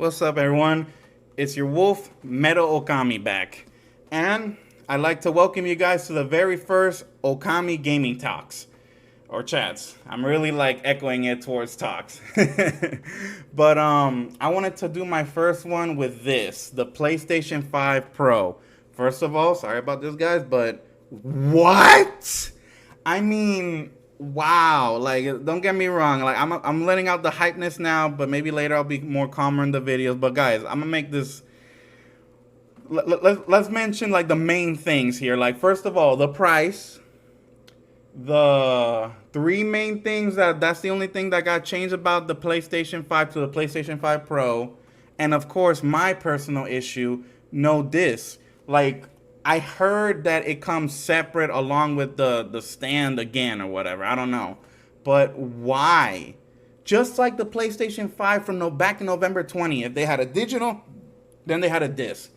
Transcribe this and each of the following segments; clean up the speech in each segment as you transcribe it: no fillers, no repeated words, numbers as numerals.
What's up, everyone? It's your wolf, Metal Okami, back. And I'd like to welcome you guys to the very first Okami Gaming Talks. Or chats. I'm really like echoing it towards talks. But I wanted to do my first one with this, the PlayStation 5 Pro. First of all, sorry about this, guys, but what? I mean, wow. Like, don't get me wrong. Like, I'm letting out the hypeness now, but maybe later I'll be more calmer in the videos. But guys, I'm gonna make this. Let's mention like the main things here. Like, first of all, the price. The three main things that's the only thing that got changed about the PlayStation 5 to the PlayStation 5 Pro. And of course, my personal issue, no disc. Like, I heard that it comes separate along with the stand again or whatever. I don't know. But why? Just like the PlayStation 5 from back in November 20th, they had a digital, then they had a disc.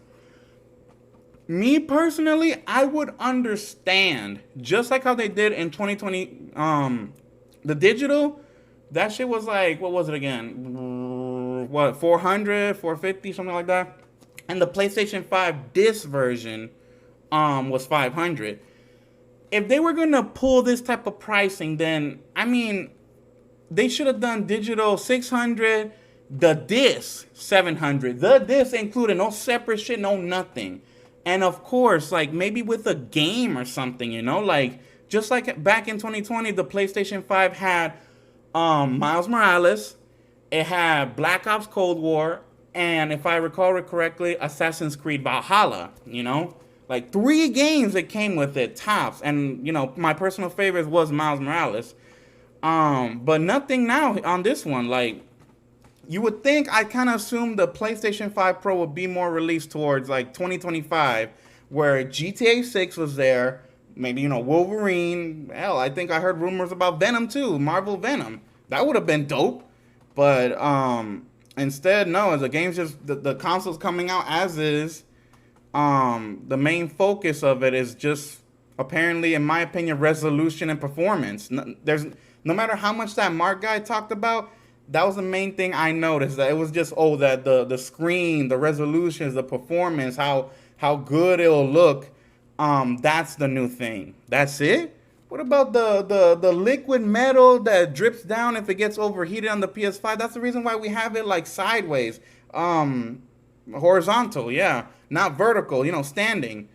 Me personally, I would understand, just like how they did in 2020, the digital, that shit was like, what was it again? What, 400, 450, something like that? And the PlayStation 5 disc version was 500. If they were going to pull this type of pricing, then, I mean, they should have done digital 600, the disc 700. The disc included, no separate shit, no nothing. And of course, like maybe with a game or something, you know, like just like back in 2020, the PlayStation 5 had Miles Morales, it had Black Ops Cold War, and if I recall it correctly, Assassin's Creed Valhalla, you know, like 3 games that came with it, tops. And, you know, my personal favorite was Miles Morales. But nothing now on this one. Like, you would think, I kind of assumed the PlayStation 5 Pro would be more released towards like 2025, where GTA 6 was there, maybe, you know, Wolverine. Hell, I think I heard rumors about Venom too, Marvel Venom. That would have been dope. But instead, no, the game's just, the console's coming out as is. The main focus of it is just, apparently, in my opinion, resolution and performance. No matter how much that Mark guy talked about, that was the main thing I noticed, that it was just, that the screen, the resolutions, the performance, how good it'll look. That's the new thing. That's it? What about the liquid metal that drips down if it gets overheated on the PS5? That's the reason why we have it like sideways. Horizontal, yeah. Not vertical, you know, standing.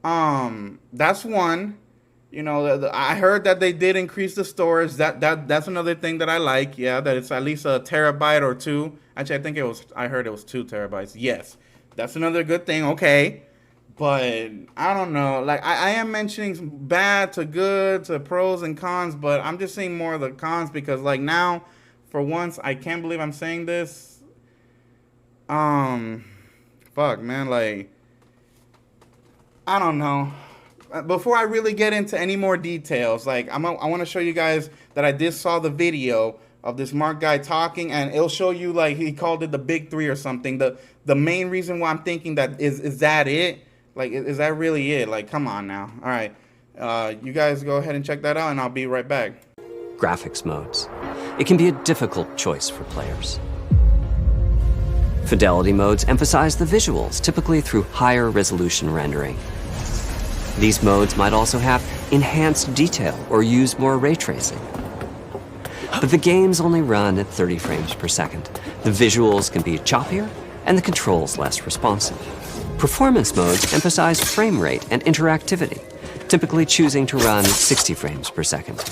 That's one. You know, I heard that they did increase the storage. That's another thing that I like. Yeah, that it's at least a terabyte or 2. Actually, I heard it was 2 terabytes. Yes, that's another good thing. Okay, but I don't know. Like, I am mentioning bad to good to pros and cons, but I'm just seeing more of the cons because, like, now, for once, I can't believe I'm saying this. Fuck, man. Like, I don't know. Before I really get into any more details, like I want to show you guys that I just saw the video of this Mark guy talking, and it'll show you, like, he called it the big 3 or something. The main reason why I'm thinking that is that it? Like, is that really it? Like, come on now. All right, you guys go ahead and check that out, and I'll be right back. Graphics modes. It can be a difficult choice for players. Fidelity modes emphasize the visuals, typically through higher resolution rendering. These modes might also have enhanced detail or use more ray tracing. But the games only run at 30 frames per second. The visuals can be choppier and the controls less responsive. Performance modes emphasize frame rate and interactivity, typically choosing to run at 60 frames per second,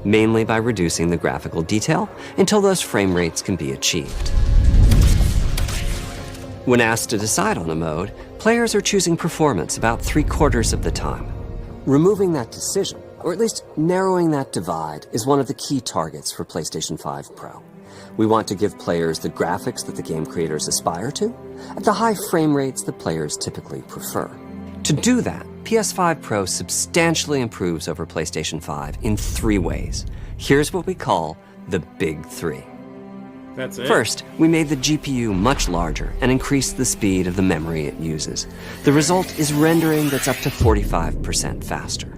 mainly by reducing the graphical detail until those frame rates can be achieved. When asked to decide on a mode, players are choosing performance about 3/4 of the time. Removing that decision, or at least narrowing that divide, is one of the key targets for PlayStation 5 Pro. We want to give players the graphics that the game creators aspire to, at the high frame rates that players typically prefer. To do that, PS5 Pro substantially improves over PlayStation 5 in 3 ways. Here's what we call the Big 3. That's it. First, we made the GPU much larger and increased the speed of the memory it uses. The result is rendering that's up to 45% faster.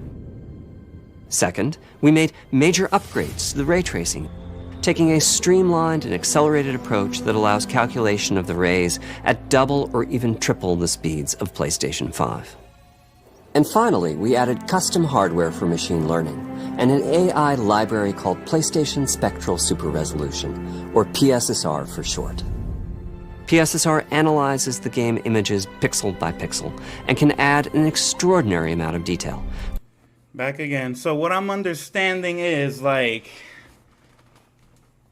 Second, we made major upgrades to the ray tracing taking a streamlined and accelerated approach that allows calculation of the rays at double or even triple the speeds of PlayStation 5. And finally, we added custom hardware for machine learning and an AI library called PlayStation Spectral Super Resolution, or PSSR for short. PSSR analyzes the game images pixel by pixel and can add an extraordinary amount of detail. Back again. So what I'm understanding is, like,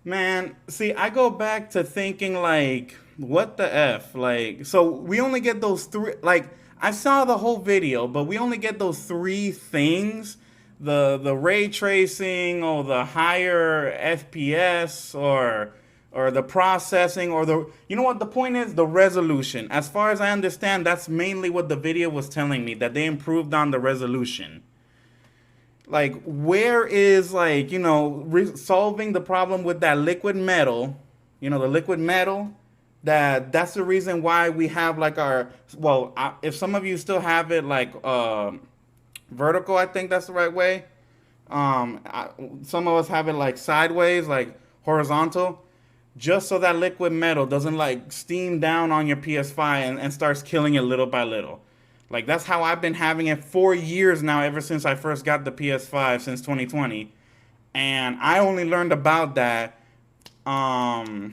man, see, I go back to thinking, like, what the F? Like, so we only get those three, like, I saw the whole video, but we only get those three things. The ray tracing, or the higher FPS, or the processing, or the, you know what the point is? The resolution. As far as I understand, that's mainly what the video was telling me, that they improved on the resolution. Like, where is, like, you know, solving the problem with that liquid metal, you know, the liquid metal, that's the reason why we have, like, our, well, if some of you still have it, like, vertical, I think that's the right way. Some of us have it, like, sideways, like, horizontal, just so that liquid metal doesn't, like, steam down on your PS5 and starts killing it little by little. Like, that's how I've been having it for years now, ever since I first got the PS5, since 2020. And I only learned about that, I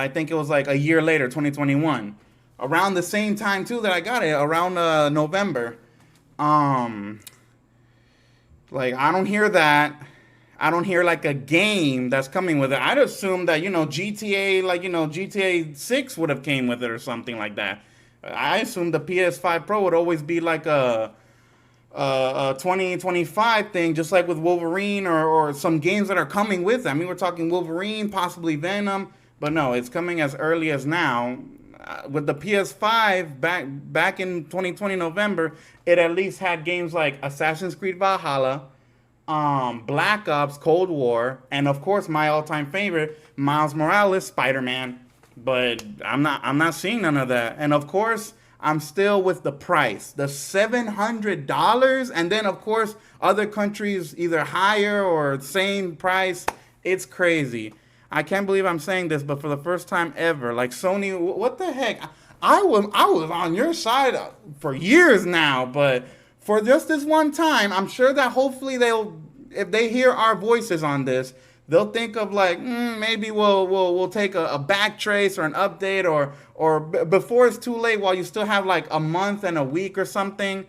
think it was like a year later, 2021. Around the same time, too, that I got it, around November. Like, I don't hear that. I don't hear, like, a game that's coming with it. I'd assume that, you know, GTA, like, you know, GTA 6 would have came with it or something like that. I assume the PS5 Pro would always be like a 2025 thing, just like with Wolverine, or some games that are coming with it. I mean, we're talking Wolverine, possibly Venom, but no, it's coming as early as now. With the PS5 back in 2020 November, it at least had games like Assassin's Creed Valhalla, Black Ops Cold War, and of course my all-time favorite, Miles Morales Spider-Man. But I'm not seeing none of that. And of course, I'm still with the price, the $700, and then of course other countries either higher or same price. It's crazy. I can't believe I'm saying this, but for the first time ever, like, Sony, what the heck? I was on your side for years now, but for just this one time, I'm sure that hopefully if they hear our voices on this, they'll think of, like, maybe we'll take a back trace or an update, or before it's too late, while you still have like a month and a week or something,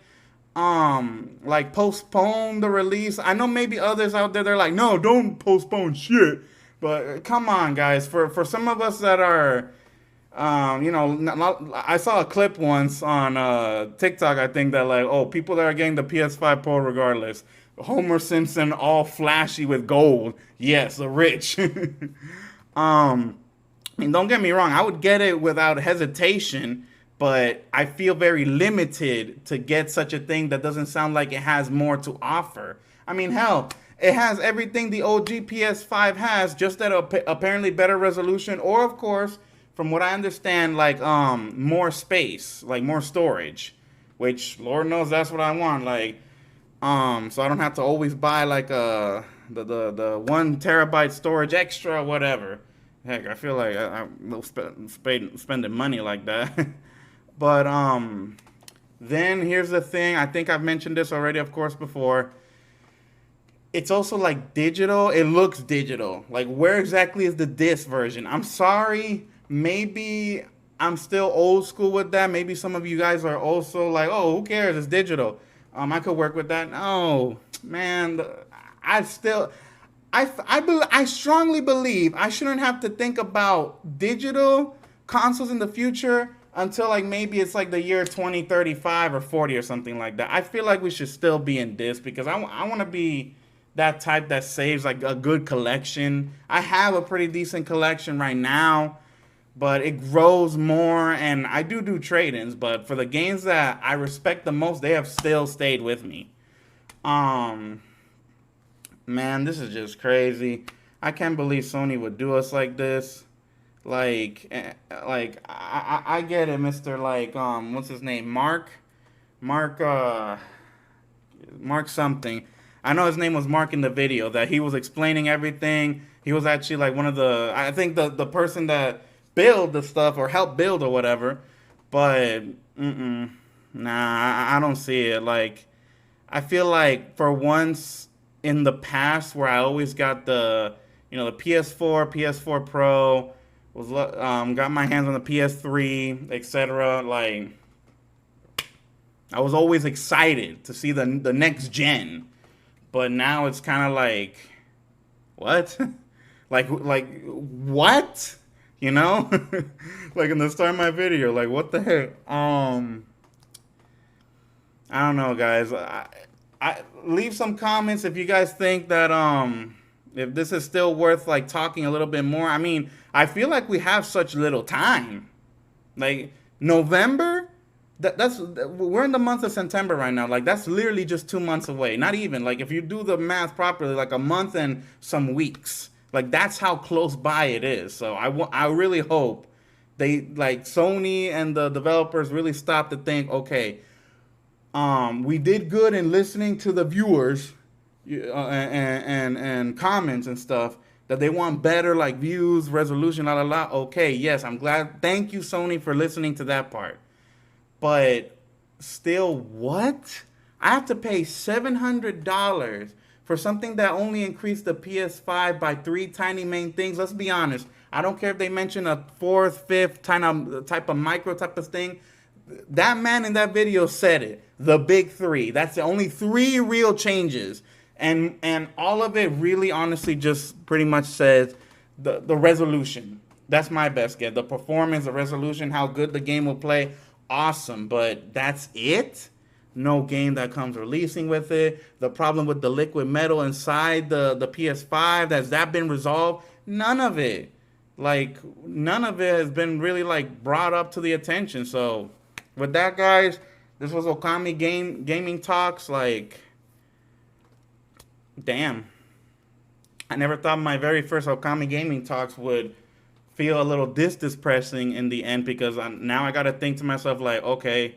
like, postpone the release. I know maybe others out there, they're like, no, don't postpone shit. But come on, guys, for some of us that are, you know, I saw a clip once on TikTok, I think, that, like, oh, people that are getting the PS5 Pro regardless. Homer Simpson all flashy with gold. Yes, the rich. I mean, don't get me wrong, I would get it without hesitation, but I feel very limited to get such a thing that doesn't sound like it has more to offer. I mean, hell, it has everything the OG PS5 has, just at apparently better resolution, or of course, from what I understand, like, more space, like more storage, which Lord knows that's what I want, like. So I don't have to always buy, like, the 1 terabyte storage extra, whatever. Heck, I feel like I'm spending money like that. But then here's the thing. I think I've mentioned this already, of course, before. It's also, like, digital. It looks digital. Like, where exactly is the disc version? I'm sorry. Maybe I'm still old school with that. Maybe some of you guys are also like, oh, who cares? It's digital. I could work with that. No, man, I strongly believe I shouldn't have to think about digital consoles in the future until, like, maybe it's like the year 2035 or 40 or something like that. I feel like we should still be in disc, because I want to be that type that saves, like, a good collection. I have a pretty decent collection right now, but it grows more, and I do trade-ins, but for the games that I respect the most, they have still stayed with me. Man, this is just crazy. I can't believe Sony would do us like this. Like, I get it, Mr. Like, what's his name? Mark something. I know his name was Mark in the video, that he was explaining everything. He was actually like one of the, I think the person that build the stuff or helped build or whatever. But nah, I don't see it. Like, I feel like for once in the past where I always got the, the PS4, PS4 Pro, was got my hands on the PS3, etc. Like, I was always excited to see the next gen, but now it's kind of like, what? like what? You know, like in the start of my video, like what the heck? I don't know, guys. I leave some comments if you guys think that if this is still worth like talking a little bit more. I mean, I feel like we have such little time. Like November, that's we're in the month of September right now. Like that's literally just 2 months away. Not even like if you do the math properly, like a month and some weeks. Like that's how close by it is. So I really hope they like Sony and the developers really stop to think, okay, we did good in listening to the viewers and comments and stuff that they want better like views, resolution, la la la. Okay, yes, I'm glad. Thank you, Sony, for listening to that part. But still, what? I have to pay $700 for something that only increased the PS5 by 3 tiny main things. Let's be honest. I don't care if they mention a fourth, fifth type of micro type of thing. That man in that video said it. The big three. That's the only 3 real changes. And all of it really honestly just pretty much says the resolution. That's my best guess. The performance, the resolution, how good the game will play. Awesome. But that's it? No game that comes releasing with it. The problem with the liquid metal inside the PS5, has that been resolved? None of it. Like, none of it has been really, like, brought up to the attention. So, with that, guys, this was Okami Gaming Talks. Like, damn. I never thought my very first Okami Gaming Talks would feel a little depressing in the end, because now I got to think to myself, like, okay,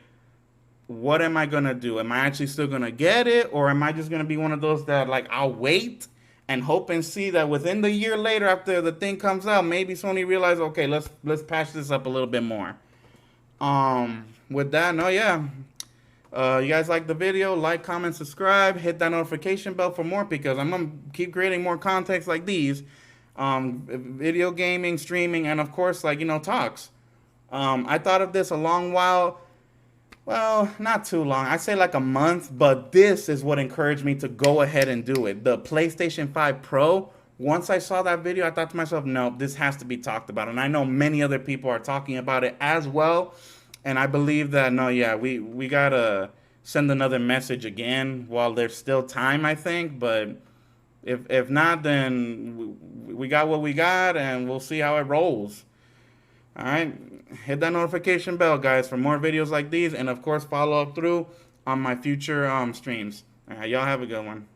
what am I going to do? Am I actually still going to get it? Or am I just going to be one of those that, like, I'll wait and hope and see that within the year later after the thing comes out, maybe Sony realizes, okay, let's patch this up a little bit more. With that, no, yeah. You guys like the video, like, comment, subscribe, hit that notification bell for more, because I'm going to keep creating more contents like these. Video gaming, streaming, and of course, like, talks. I thought of this a long while. Well, not too long. I'd say like a month, but this is what encouraged me to go ahead and do it. The PlayStation 5 Pro, once I saw that video, I thought to myself, no, this has to be talked about. And I know many other people are talking about it as well. And I believe that, no, yeah, we got to send another message again while there's still time, I think. But if not, then we got what we got, and we'll see how it rolls. All right, hit that notification bell, guys, for more videos like these, and of course follow up through on my future streams. All right, y'all have a good one.